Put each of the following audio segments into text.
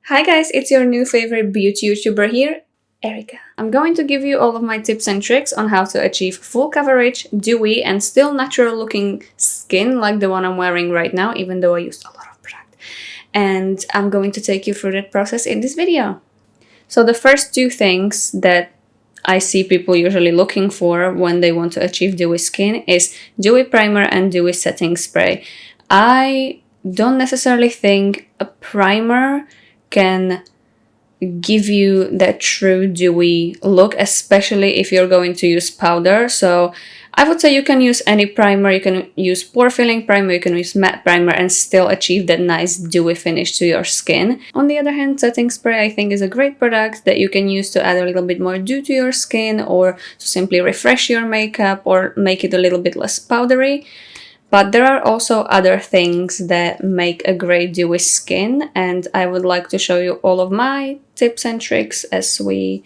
Hi guys, it's your new favorite beauty YouTuber here, Erica. I'm going to give you all of my tips and tricks on how to achieve full coverage, dewy, and still natural looking skin like the one I'm wearing right now, even though I used a lot of product. And I'm going to take you through that process in this video. So the first two things that I see people usually looking for when they want to achieve dewy skin is dewy primer and dewy setting spray. I don't necessarily think a primer can give you that true dewy look, especially if you're going to use powder. So I would say you can use any primer, you can use pore filling primer, you can use matte primer and still achieve that nice dewy finish to your skin. On the other hand, setting spray I think is a great product that you can use to add a little bit more dew to your skin or to simply refresh your makeup or make it a little bit less powdery. But there are also other things that make a great dewy skin, and I would like to show you all of my tips and tricks as we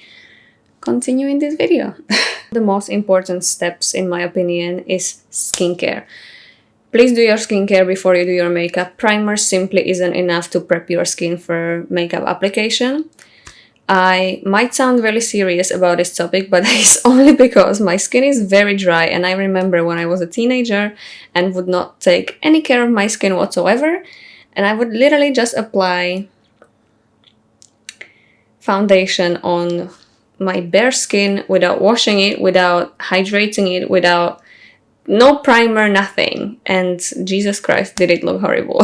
continue in this video. The most important steps, in my opinion, is skincare. Please do your skincare before you do your makeup. Primer simply isn't enough to prep your skin for makeup application. I might sound really serious about this topic, but it's only because my skin is very dry, and I remember when I was a teenager and would not take any care of my skin whatsoever, and I would literally just apply foundation on my bare skin without washing it, without hydrating it, without no primer, nothing, and Jesus Christ, did it look horrible.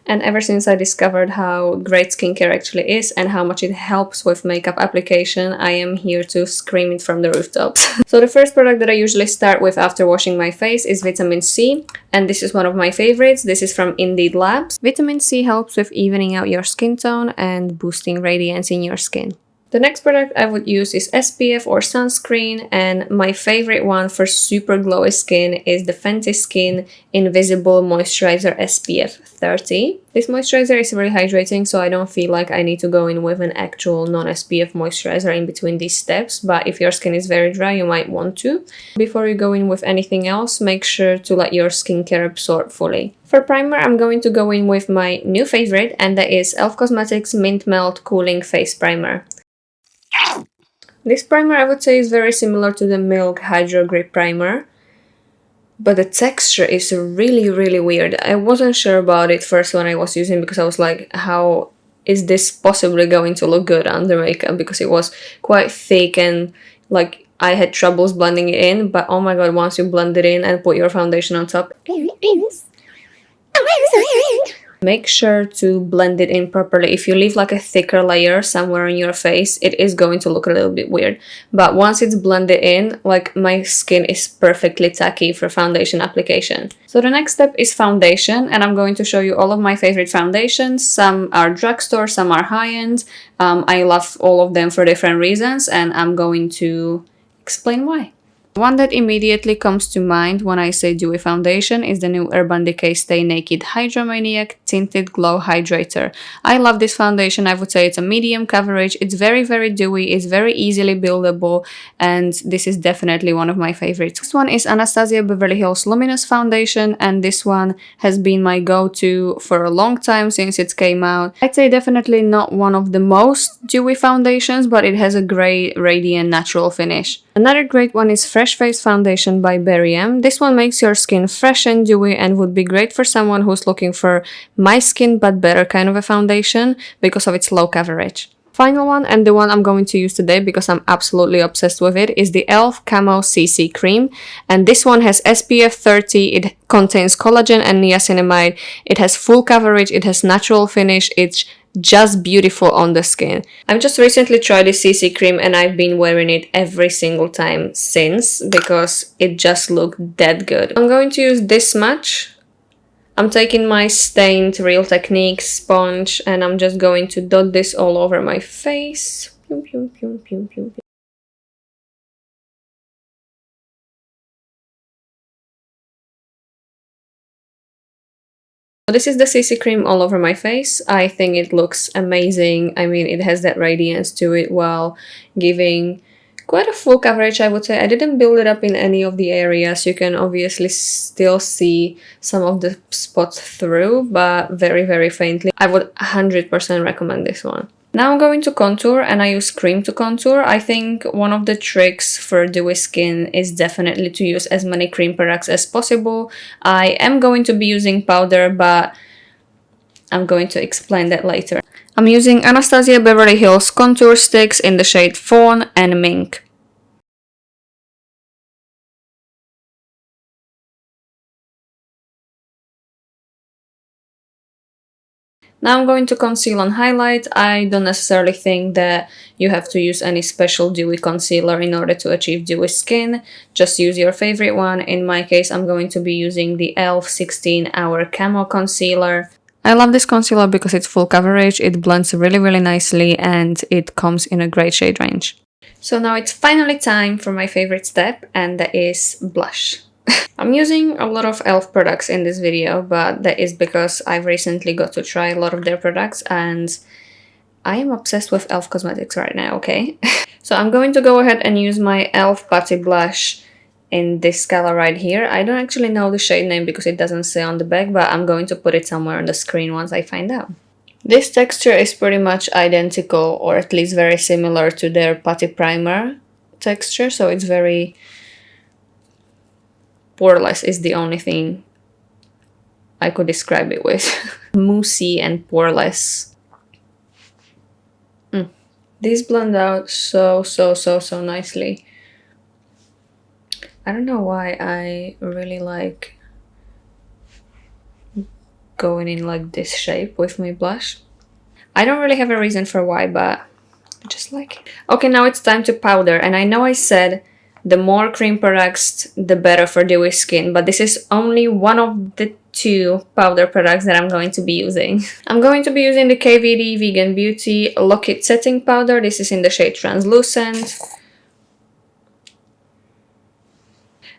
And ever since I discovered how great skincare actually is and how much it helps with makeup application, I am here to scream it from the rooftops. So the first product that I usually start with after washing my face is vitamin C, and this is one of my favorites. This is from Indeed Labs. Vitamin C helps with evening out your skin tone and boosting radiance in your skin. The next product I would use is SPF or sunscreen, and my favorite one for super glowy skin is the Fenty Skin Invisible Moisturizer SPF 30. This moisturizer is really hydrating, so I don't feel like I need to go in with an actual non-SPF moisturizer in between these steps, but if your skin is very dry, you might want to. Before you go in with anything else, make sure to let your skincare absorb fully. For primer, I'm going to go in with my new favorite, and that is e.l.f. Cosmetics Mint Melt Cooling Face Primer. This primer I would say is very similar to the Milk Hydro Grip Primer, but the texture is really weird. I wasn't sure about it first when I was using, because I was like, how is this possibly going to look good under makeup, because it was quite thick and like I had troubles blending it in, but oh my god, once you blend it in and put your foundation on top, make sure to blend it in properly. If you leave like a thicker layer somewhere on your face, it is going to look a little bit weird. But once it's blended in, like my skin is perfectly tacky for foundation application. So the next step is foundation, and I'm going to show you all of my favorite foundations. Some are drugstore, some are high-end. I love all of them for different reasons, and I'm going to explain why. One that immediately comes to mind when I say dewy foundation is the new Urban Decay Stay Naked Hydra Maniac Tinted Glow Hydrator. I love this foundation. I would say it's a medium coverage. It's very dewy. It's very easily buildable, and this is definitely one of my favorites. This one is Anastasia Beverly Hills Luminous Foundation, and this one has been my go-to for a long time since it came out. I'd say definitely not one of the most dewy foundations, but it has a great radiant natural finish. Another great one is Fresh Face Foundation by Berry M. This one makes your skin fresh and dewy and would be great for someone who's looking for my skin but better kind of a foundation because of its low coverage. Final one, and the one I'm going to use today because I'm absolutely obsessed with it, is the e.l.f. Camo Cc Cream, and this one has SPF 30, it contains collagen and niacinamide, it has full coverage, it has natural finish, it's just beautiful on the skin. I've just recently tried this CC cream and I've been wearing it every single time since because it just looked that good. I'm going to use this much. I'm taking my stained Real Technique sponge and I'm just going to dot this all over my face. This is the CC cream all over my face. I think it looks amazing. I mean, it has that radiance to it while giving quite a full coverage, I would say. I didn't build it up in any of the areas. You can obviously still see some of the spots through, but very, very faintly. I would 100% recommend this one. Now I'm going to contour, and I use cream to contour. I think one of the tricks for dewy skin is definitely to use as many cream products as possible. I am going to be using powder, but I'm going to explain that later. I'm using Anastasia Beverly Hills contour sticks in the shade Fawn and Mink. Now I'm going to conceal and highlight. I don't necessarily think that you have to use any special dewy concealer in order to achieve dewy skin. Just use your favorite one. In my case, I'm going to be using the e.l.f. 16-Hour Camo Concealer. I love this concealer because it's full coverage, it blends really, really nicely, and it comes in a great shade range. So now it's finally time for my favorite step, and that is blush. I'm using a lot of e.l.f. products in this video, but that is because I've recently got to try a lot of their products and I am obsessed with e.l.f. cosmetics right now, okay? So I'm going to go ahead and use my e.l.f. Putty Blush in this color right here. I don't actually know the shade name because it doesn't say on the back, but I'm going to put it somewhere on the screen once I find out. This texture is pretty much identical, or at least very similar to their Putty Primer texture, so it's very poreless is the only thing I could describe it with. Moussey and poreless. These blend out so nicely. I don't know why I really like going in like this shape with my blush. I don't really have a reason for why, but I just like it. Okay, now it's time to powder, and I know I said the more cream products, the better for dewy skin, but this is only one of the 2 powder products that I'm going to be using. I'm going to be using the KVD Vegan Beauty Locket Setting Powder. This is in the shade Translucent.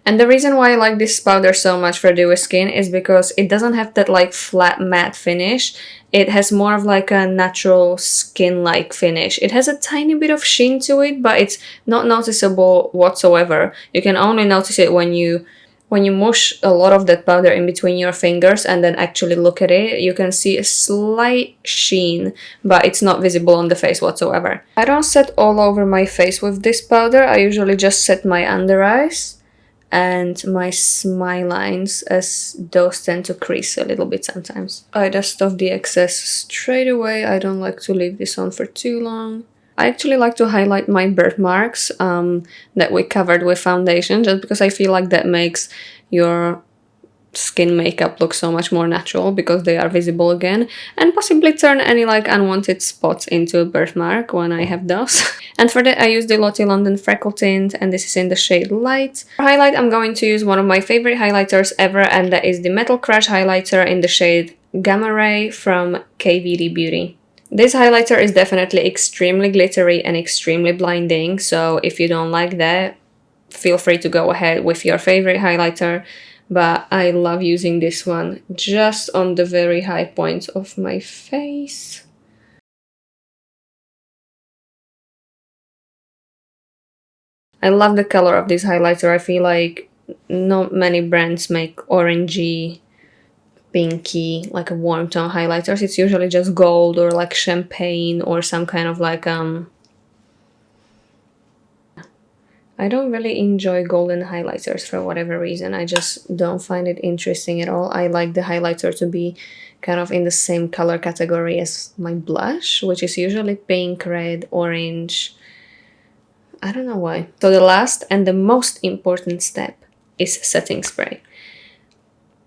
And the reason why I like this powder so much for dewy skin is because it doesn't have that like flat matte finish. It has more of like a natural skin-like finish. It has a tiny bit of sheen to it, but it's not noticeable whatsoever. You can only notice it when you mush a lot of that powder in between your fingers and then actually look at it. You can see a slight sheen, but it's not visible on the face whatsoever. I don't set all over my face with this powder. I usually just set my under eyes and my smile lines, as those tend to crease a little bit sometimes. I dust off the excess straight away. I don't like to leave this on for too long. I actually like to highlight my birthmarks that we covered with foundation, just because I feel like that makes your skin makeup look so much more natural because they are visible again, and possibly turn any like unwanted spots into a birthmark when I have those. And for that I use the Lottie London Freckle Tint, and this is in the shade Light. For highlight I'm going to use one of my favorite highlighters ever, and that is the Metal Crush highlighter in the shade Gamma Ray from KVD Beauty. This highlighter is definitely extremely glittery and extremely blinding, so if you don't like that, feel free to go ahead with your favorite highlighter. But I love using this one just on the very high points of my face. I love the color of this highlighter. I feel like not many brands make orangey, pinky, like a warm tone highlighters. It's usually just gold or like champagne or some kind of like I don't really enjoy golden highlighters for whatever reason. I just don't find it interesting at all. I like the highlighter to be kind of in the same color category as my blush, which is usually pink, red, orange. I don't know why. So the last and the most important step is setting spray.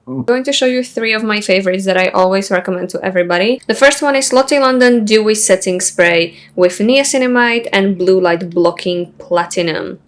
I'm going to show you 3 of my favorites that I always recommend to everybody. The first one is Lottie London Dewy Setting Spray with Niacinamide and Blue Light Blocking Platinum.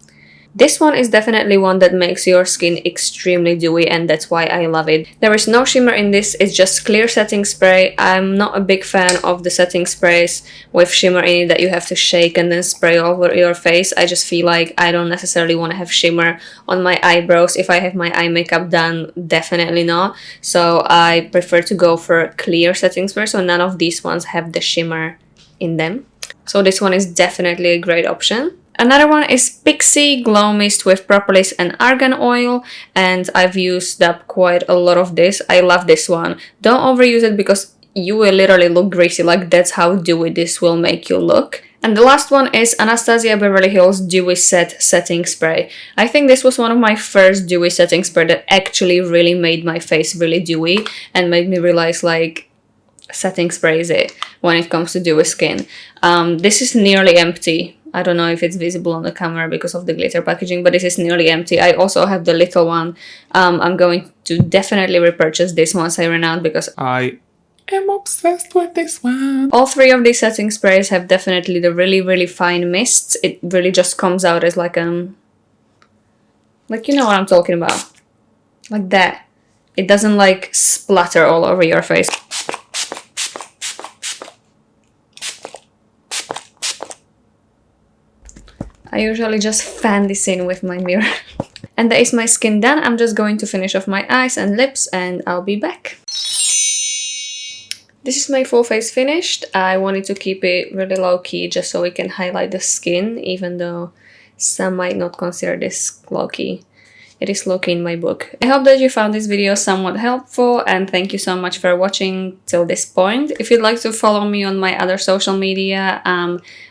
This one is definitely one that makes your skin extremely dewy, and that's why I love it. There is no shimmer in this, it's just clear setting spray. I'm not a big fan of the setting sprays with shimmer in it that you have to shake and then spray over your face. I just feel like I don't necessarily want to have shimmer on my eyebrows. If I have my eye makeup done, definitely not. So I prefer to go for clear setting spray, so none of these ones have the shimmer in them. So this one is definitely a great option. Another one is Pixie Glow Mist with Propolis and Argan Oil, and I've used up quite a lot of this. I love this one. Don't overuse it because you will literally look greasy, like that's how dewy this will make you look. And the last one is Anastasia Beverly Hills Dewy Set Setting Spray. I think this was one of my first dewy setting spray that actually really made my face really dewy and made me realize like setting spray is it when it comes to dewy skin. This is nearly empty. I don't know if it's visible on the camera because of the glitter packaging, but this is nearly empty. I also have the little one. I'm going to definitely repurchase this once I run out because I am obsessed with this one. All three of these setting sprays have definitely the really fine mists. It really just comes out as like you know what I'm talking about. Like that. It doesn't like splatter all over your face. I usually just fan this in with my mirror. And that is my skin done. I'm just going to finish off my eyes and lips and I'll be back. This is my full face finished. I wanted to keep it really low key just so we can highlight the skin, even though some might not consider this low key. It is low key in my book. I hope that you found this video somewhat helpful and thank you so much for watching till this point. If you'd like to follow me on my other social media,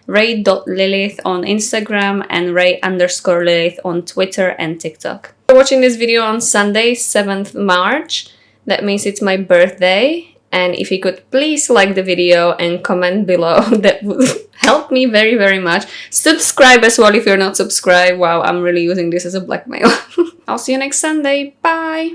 ray.lilith on Instagram and ray_lilith on Twitter and TikTok. If you're watching this video on Sunday, 7th March, that means it's my birthday. And if you could please like the video and comment below, that would help me very much. Subscribe as well if you're not subscribed. Wow, I'm really using this as a blackmail. I'll see you next Sunday. Bye!